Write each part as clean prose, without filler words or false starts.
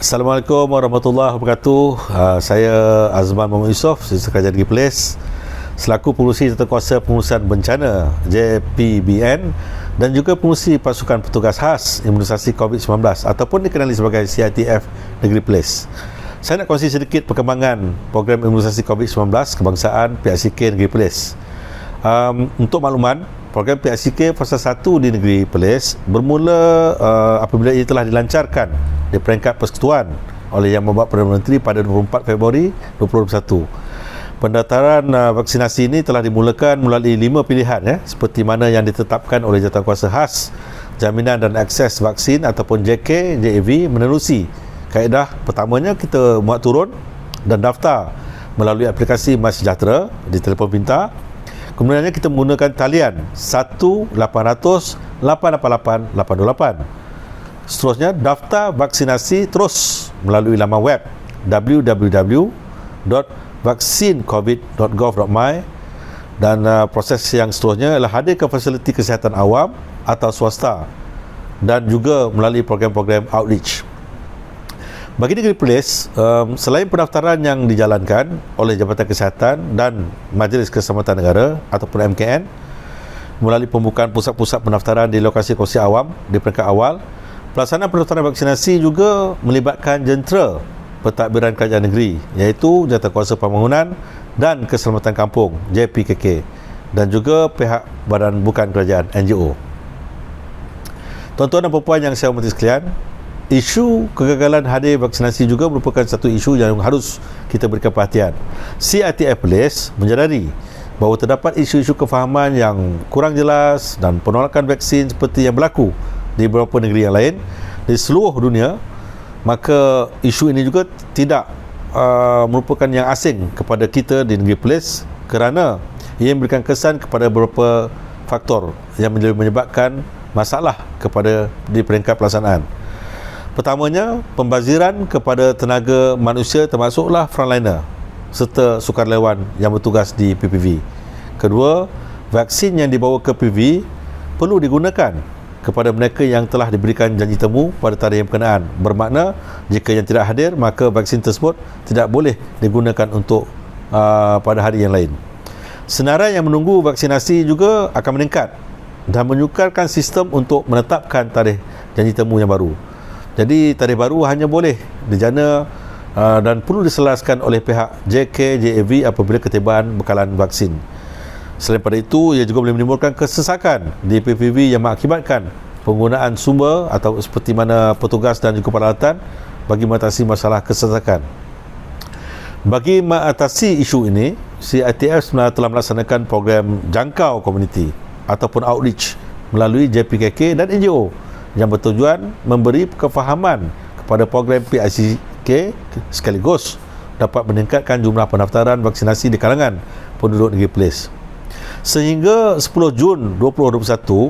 Assalamualaikum warahmatullahi wabarakatuh. Saya Azman Muhammad Yusof, Siswa Kerajaan Negeri Perlis, selaku pengurusi Tatakuasa Pengurusan Bencana JPBN dan juga pengurusi Pasukan Petugas Khas Imunisasi COVID-19 ataupun dikenali sebagai CITF Negeri Perlis. Saya nak kongsi sedikit perkembangan program imunisasi COVID-19 kebangsaan PICK Negeri Perlis. Untuk makluman, program PICK Fasa 1 di Negeri Perlis bermula apabila ia telah dilancarkan di peringkat persekutuan oleh Yang Berhormat Perdana Menteri pada 24 Februari 2021. Pendaftaran vaksinasi ini telah dimulakan melalui 5 pilihan seperti mana yang ditetapkan oleh Jawatankuasa Khas Jaminan dan Akses Vaksin ataupun JK JAV menerusi kaedah. Pertamanya kita muat turun dan daftar melalui aplikasi MySejahtera di telefon pintar. Kemudiannya kita menggunakan talian 1-800-888-828. Seterusnya, daftar vaksinasi terus melalui laman web www.vaksincovid.gov.my dan proses yang seterusnya adalah hadirkan fasiliti kesihatan awam atau swasta dan juga melalui program-program outreach. Bagi Negeri Perlis, selain pendaftaran yang dijalankan oleh Jabatan Kesihatan dan Majlis Keselamatan Negara ataupun MKN melalui pembukaan pusat-pusat pendaftaran di lokasi kongsi awam di peringkat awal, pelaksanaan pendaftaran vaksinasi juga melibatkan jentera pentadbiran kerajaan negeri iaitu Jawatankuasa Pembangunan dan Keselamatan Kampung JPKK dan juga pihak badan bukan kerajaan NGO. Tuan-tuan dan puan yang saya hormati sekalian, isu kegagalan hadir vaksinasi juga merupakan satu isu yang harus kita berikan perhatian. CITF Perlis menyadari bahawa terdapat isu-isu kefahaman yang kurang jelas dan penolakan vaksin seperti yang berlaku di beberapa negeri yang lain di seluruh dunia. Maka isu ini juga tidak merupakan yang asing kepada kita di Negeri Perlis kerana ia memberikan kesan kepada beberapa faktor yang menyebabkan masalah kepada di peringkat pelaksanaan. Pertamanya, pembaziran kepada tenaga manusia termasuklah frontliner serta sukarelawan yang bertugas di PPV. Kedua, vaksin yang dibawa ke PPV perlu digunakan kepada mereka yang telah diberikan janji temu pada tarikh yang berkenaan. Bermakna, jika yang tidak hadir, maka vaksin tersebut tidak boleh digunakan untuk pada hari yang lain. Senarai yang menunggu vaksinasi juga akan meningkat dan menyukarkan sistem untuk menetapkan tarikh janji temu yang baru. Jadi tarikh baru hanya boleh dijana dan perlu diselaraskan oleh pihak JK JAV apabila ketibaan bekalan vaksin. Selain pada itu, ia juga boleh menimbulkan kesesakan di PPV yang mengakibatkan penggunaan sumber atau seperti mana petugas dan juga peralatan bagi mengatasi masalah kesesakan. Bagi mengatasi isu ini, CITF sebenarnya telah melaksanakan program jangkau komuniti ataupun outreach melalui JPKK dan NGO yang bertujuan memberi kefahaman kepada program PICK sekaligus dapat meningkatkan jumlah pendaftaran vaksinasi di kalangan penduduk Negeri Perlis. Sehingga 10 Jun 2021,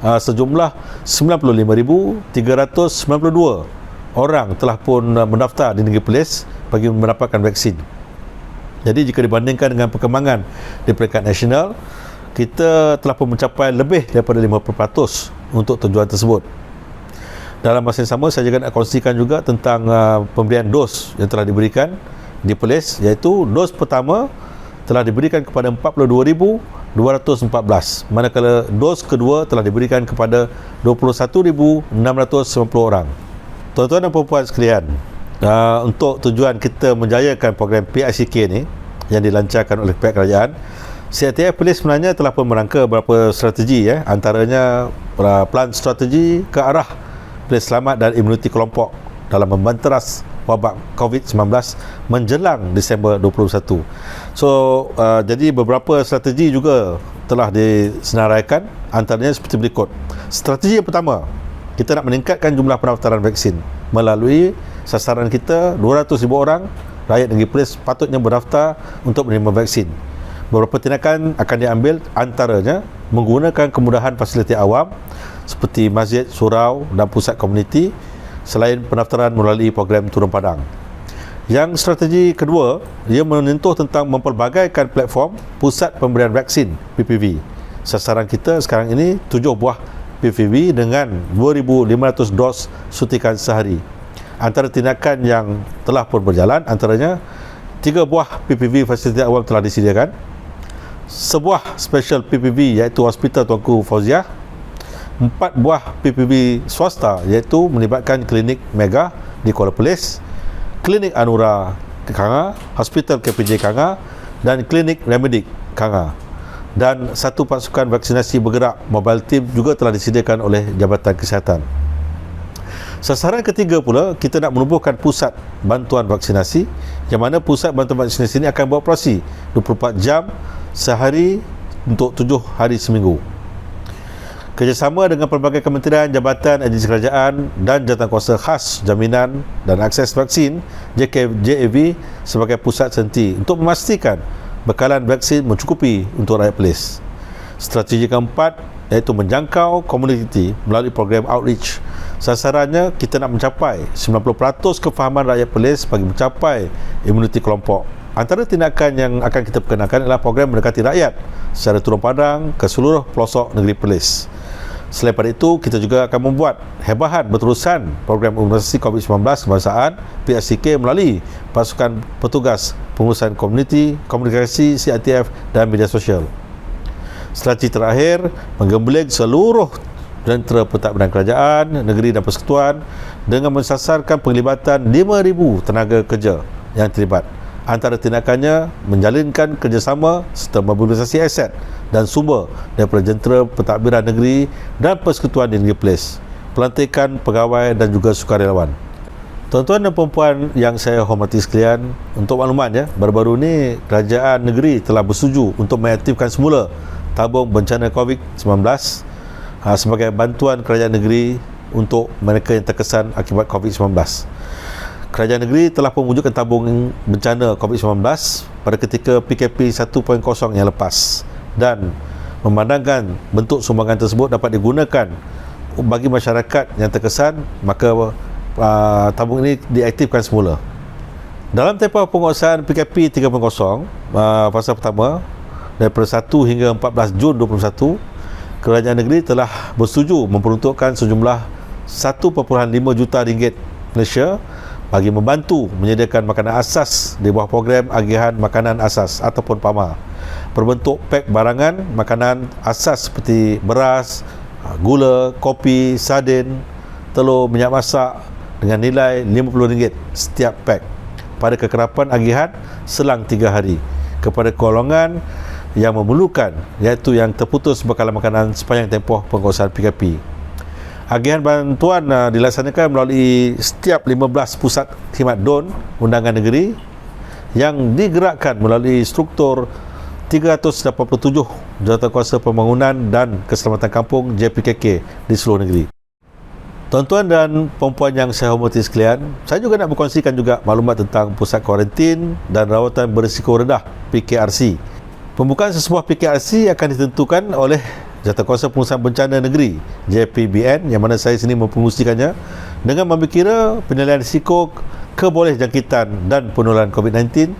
sejumlah 95,392 orang telah pun mendaftar di Negeri Perlis bagi mendapatkan vaksin. Jadi jika dibandingkan dengan perkembangan di peringkat nasional, kita telah pun mencapai lebih daripada 50% untuk tujuan tersebut. Dalam masa yang sama, saya juga nak kongsikan juga tentang pemberian dos yang telah diberikan di Perlis, iaitu dos pertama telah diberikan kepada 42,214, manakala dos kedua telah diberikan kepada 21,690 orang. Tuan-tuan dan puan-puan sekalian, untuk tujuan kita menjayakan program PICK ni yang dilancarkan oleh pihak kerajaan, CITF Perlis sebenarnya telah pun merangka beberapa strategi, antaranya plan strategi ke arah Perlis selamat dan imuniti kelompok dalam membanteras wabak COVID-19 menjelang Disember 2021. Jadi beberapa strategi juga telah disenaraikan, antaranya seperti berikut. Strategi yang pertama, kita nak meningkatkan jumlah pendaftaran vaksin melalui sasaran kita 200,000 orang rakyat Negeri Perlis patutnya berdaftar untuk menerima vaksin. Beberapa tindakan akan diambil, antaranya menggunakan kemudahan fasiliti awam seperti masjid, surau dan pusat komuniti selain pendaftaran melalui program turun padang. Yang strategi kedua, ia menyentuh tentang mempelbagaikan platform pusat pemberian vaksin PPV. Sasaran kita sekarang ini 7 buah PPV dengan 2,500 dos suntikan sehari. Antara tindakan yang telah pun berjalan antaranya 3 buah PPV fasiliti awam telah disediakan, sebuah special PPV iaitu Hospital Tuanku Fauziah, 4 buah PPV swasta iaitu melibatkan klinik Mega di Kuala Perlis, klinik Anura Kanga, Hospital KPJ Kanga dan klinik Remedik Kanga. Dan 1 pasukan vaksinasi bergerak mobile team juga telah disediakan oleh Jabatan Kesihatan. Sasaran ketiga pula, kita nak menubuhkan pusat bantuan vaksinasi, yang mana pusat bantuan vaksinasi ini akan beroperasi 24 jam sehari untuk 7 hari seminggu. Kerjasama dengan pelbagai kementerian, jabatan, agensi kerajaan dan jawatankuasa khas jaminan dan akses vaksin JAV sebagai pusat senti untuk memastikan bekalan vaksin mencukupi untuk rakyat Perlis. Strategi keempat iaitu menjangkau komuniti melalui program outreach. Sasarannya kita nak mencapai 90% kefahaman rakyat Perlis bagi mencapai imuniti kelompok. Antara tindakan yang akan kita perkenalkan adalah program mendekati rakyat secara turun padang ke seluruh pelosok negeri Perlis. Selain pada itu, kita juga akan membuat hebahan berterusan program imunisasi COVID-19 kebangsaan PRCK melalui pasukan petugas pengurusan komunikasi CITF dan media sosial. Strategi terakhir, menggembling seluruh jentera pentadbiran kerajaan, negeri dan persekutuan dengan mensasarkan penglibatan 5,000 tenaga kerja yang terlibat. Antara tindakannya menjalinkan kerjasama serta mobilisasi aset dan sumber daripada jentera pentadbiran negeri dan persekutuan di negeri Perlis, pelantikan pegawai dan juga sukarelawan. Tuan-tuan dan puan-puan yang saya hormati sekalian, untuk makluman baru-baru ini kerajaan negeri telah bersetuju untuk mengaktifkan semula tabung bencana COVID-19 sebagai bantuan kerajaan negeri untuk mereka yang terkesan akibat COVID-19. Kerajaan negeri telah mewujudkan tabung bencana COVID-19 pada ketika PKP 1.0 yang lepas dan memandangkan bentuk sumbangan tersebut dapat digunakan bagi masyarakat yang terkesan, maka tabung ini diaktifkan semula. Dalam tempoh penguasaan PKP 3.0 fasa pertama daripada 1 hingga 14 Jun 2021, kerajaan negeri telah bersetuju memperuntukkan sejumlah 1.5 juta ringgit Malaysia bagi membantu menyediakan makanan asas di bawah program agihan makanan asas ataupun PAMA berbentuk pek barangan makanan asas seperti beras, gula, kopi, sardin, telur, minyak masak dengan nilai RM50 setiap pek pada kekerapan agihan selang 3 hari kepada golongan yang memerlukan, iaitu yang terputus bekalan makanan sepanjang tempoh penguasaan PKP. Agihan bantuan dilaksanakan melalui setiap 15 pusat khidmat DON undangan negeri yang digerakkan melalui struktur 387 Jawatankuasa Pembangunan dan Keselamatan Kampung JPKK di seluruh negeri. Tuan-tuan dan puan-puan yang saya hormati sekalian, saya juga nak berkongsikan juga maklumat tentang pusat kuarantin dan rawatan berisiko rendah PKRC. Pembukaan sesebuah PKRC akan ditentukan oleh Jawatankuasa Pengurusan Bencana Negeri JPBN, yang mana saya sini mempengurusikannya dengan mengambil kira penilaian risiko kebolehjangkitan dan penularan COVID-19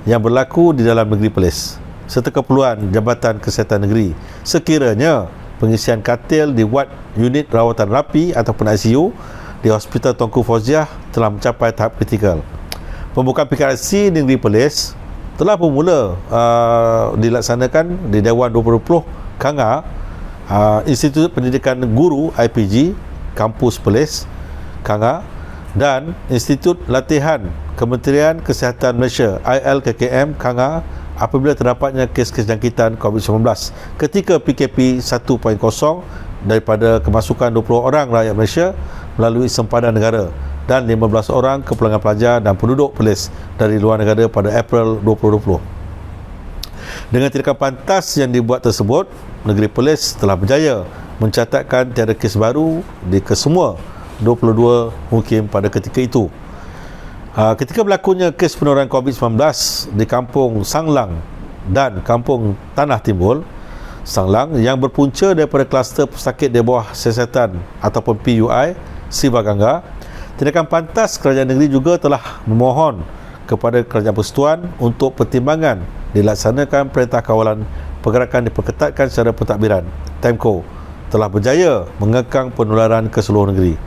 yang berlaku di dalam negeri Perlis serta keperluan Jabatan Kesihatan Negeri sekiranya pengisian katil di wad unit rawatan rapi ataupun ICU di Hospital Tuanku Fauziah telah mencapai tahap kritikal. Pembukaan PKRC di negeri Perlis telah bermula dilaksanakan di Dewan 2020 Kanga, Institut Pendidikan Guru IPG Kampus Perlis Kanga dan Institut Latihan Kementerian Kesihatan Malaysia ILKKM Kanga apabila terdapatnya kes-kes jangkitan COVID-19 ketika PKP 1.0 daripada kemasukan 20 orang rakyat Malaysia melalui sempadan negara dan 15 orang kepulangan pelajar dan penduduk Perlis dari luar negara pada April 2020. Dengan tindakan pantas yang dibuat tersebut, negeri Perlis telah berjaya mencatatkan tiada kes baru di kesemua 22 mukim pada ketika itu. Ketika berlakunya kes penularan COVID-19 di Kampung Sanglang dan Kampung Tanah Timbul, Sanglang yang berpunca daripada kluster pesakit di bawah siasatan ataupun PUI Siva Gangga, tindakan pantas kerajaan negeri juga telah memohon kepada kerajaan persekutuan untuk pertimbangan dilaksanakan Perintah Kawalan Pergerakan Diperketatkan Secara Pentadbiran TEMCO telah berjaya mengekang penularan ke seluruh negeri.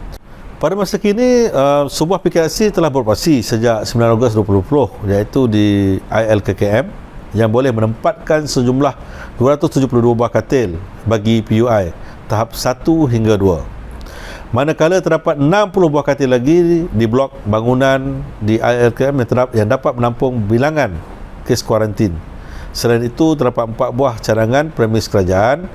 Pada masa kini, sebuah PKRC telah beroperasi sejak 9 Ogos 2020, iaitu di ILKKM, yang boleh menempatkan sejumlah 272 buah katil bagi PUI tahap 1 hingga 2. Manakala terdapat 60 buah katil lagi di blok bangunan di ILKM yang dapat menampung bilangan kes kuarantin. Selain itu, terdapat 4 buah cadangan premis kerajaan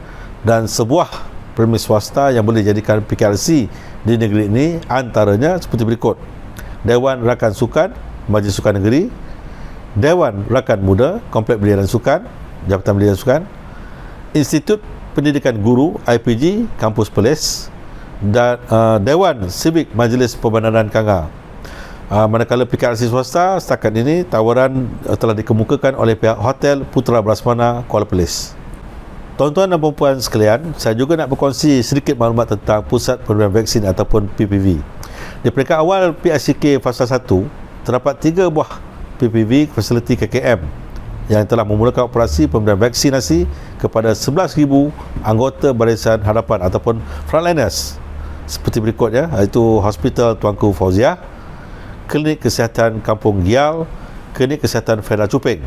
dan sebuah premis swasta yang boleh dijadikan PKRC di negeri ini, antaranya seperti berikut: Dewan Rakan Sukan Majlis Sukan Negeri, Dewan Rakan Muda Komplek Pendidikan Sukan Jabatan Pendidikan Sukan, Institut Pendidikan Guru IPG Kampus Perlis, dan Dewan Sivik Majlis Perbandaran Kanga. Manakala PKRC swasta, setakat ini tawaran telah dikemukakan oleh pihak Hotel Putra Brasmana Kuala Perlis. Tuan-tuan dan puan-puan sekalian, saya juga nak berkongsi sedikit maklumat tentang Pusat Pemberian Vaksin ataupun PPV. Di peringkat awal PICK Fasa 1, terdapat 3 buah PPV fasiliti KKM yang telah memulakan operasi pemberian vaksinasi kepada 11,000 anggota Barisan Hadapan ataupun frontliners seperti berikutnya, iaitu Hospital Tuanku Fauziah, Klinik Kesihatan Kampung Gial, Klinik Kesihatan Federal Cuping.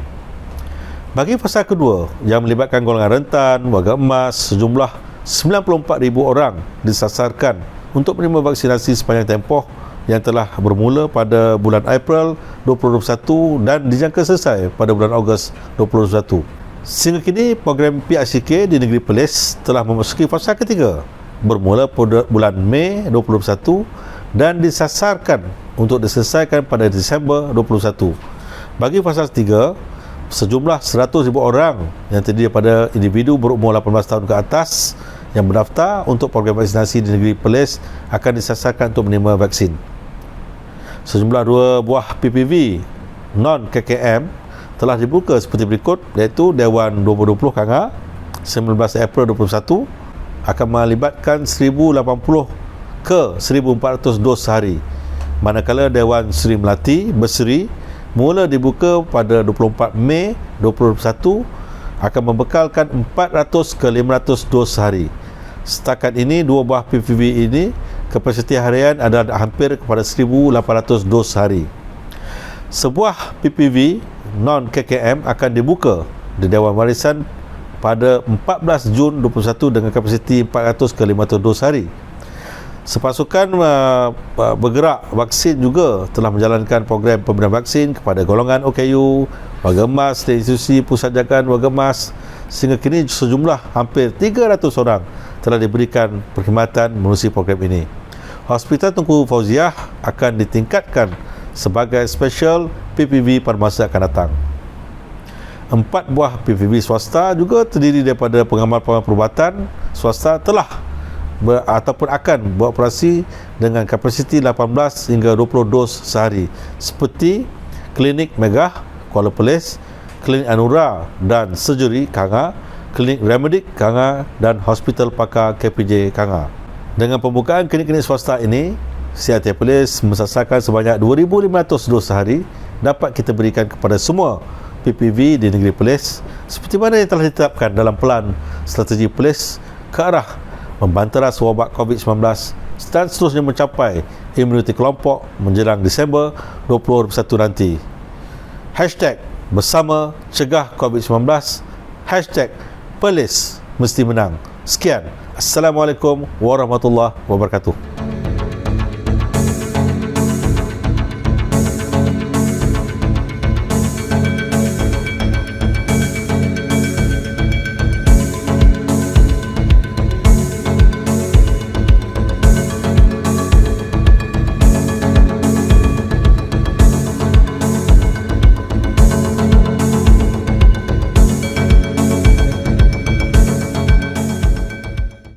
Bagi fasa kedua yang melibatkan golongan rentan, warga emas, sejumlah 94,000 orang disasarkan untuk menerima vaksinasi sepanjang tempoh yang telah bermula pada bulan April 2021 dan dijangka selesai pada bulan Ogos 2021. Sehingga kini, program PICK di negeri Perlis telah memasuki fasa ketiga bermula pada bulan Mei 2021 dan disasarkan untuk diselesaikan pada Disember 2021. Bagi fasa 3, sejumlah 100,000 orang yang terdiri daripada individu berumur 18 tahun ke atas yang berdaftar untuk program vaksinasi di negeri Perlis akan disasarkan untuk menerima vaksin. Sejumlah 2 buah PPV non-KKM telah dibuka seperti berikut, iaitu Dewan 2020 Kanga 19 April 2021 akan melibatkan 1,080 ke 1,400 dos sehari. Manakala Dewan Seri Melati Berseri mula dibuka pada 24 Mei 2021 akan membekalkan 400 ke 500 dos sehari. Setakat ini, 2 buah PPV ini kapasiti harian adalah hampir kepada 1,800 dos sehari. Sebuah PPV non-KKM akan dibuka di Dewan Warisan pada 14 Jun 2021 dengan kapasiti 400 ke 500 dos sehari. Sepasukan bergerak vaksin juga telah menjalankan program pemberian vaksin kepada golongan OKU, warga emas dan institusi pusat jagaan warga emas. Sehingga kini sejumlah hampir 300 orang telah diberikan perkhidmatan menerusi program ini. Hospital Tunku Fauziah akan ditingkatkan sebagai special PPV pada masa akan datang. 4 buah PPV swasta juga terdiri daripada pengamal-pengamal perubatan swasta telah ataupun akan beroperasi dengan kapasiti 18 hingga 20 dos sehari, seperti Klinik Megah Kuala Perlis, Klinik Anura dan Surgery Kanga, Klinik Remedik Kanga dan Hospital Pakar KPJ Kanga. Dengan pembukaan klinik-klinik swasta ini, CRT Perlis mensasarkan sebanyak 2,500 dos sehari dapat kita berikan kepada semua PPV di negeri Perlis, seperti mana yang telah ditetapkan dalam pelan strategi Perlis ke arah membanteras wabak COVID-19 dan seterusnya mencapai imuniti kelompok menjelang Disember 2021 nanti. #bersama cegah COVID-19, #Perlis mesti menang. Sekian. Assalamualaikum warahmatullahi wabarakatuh.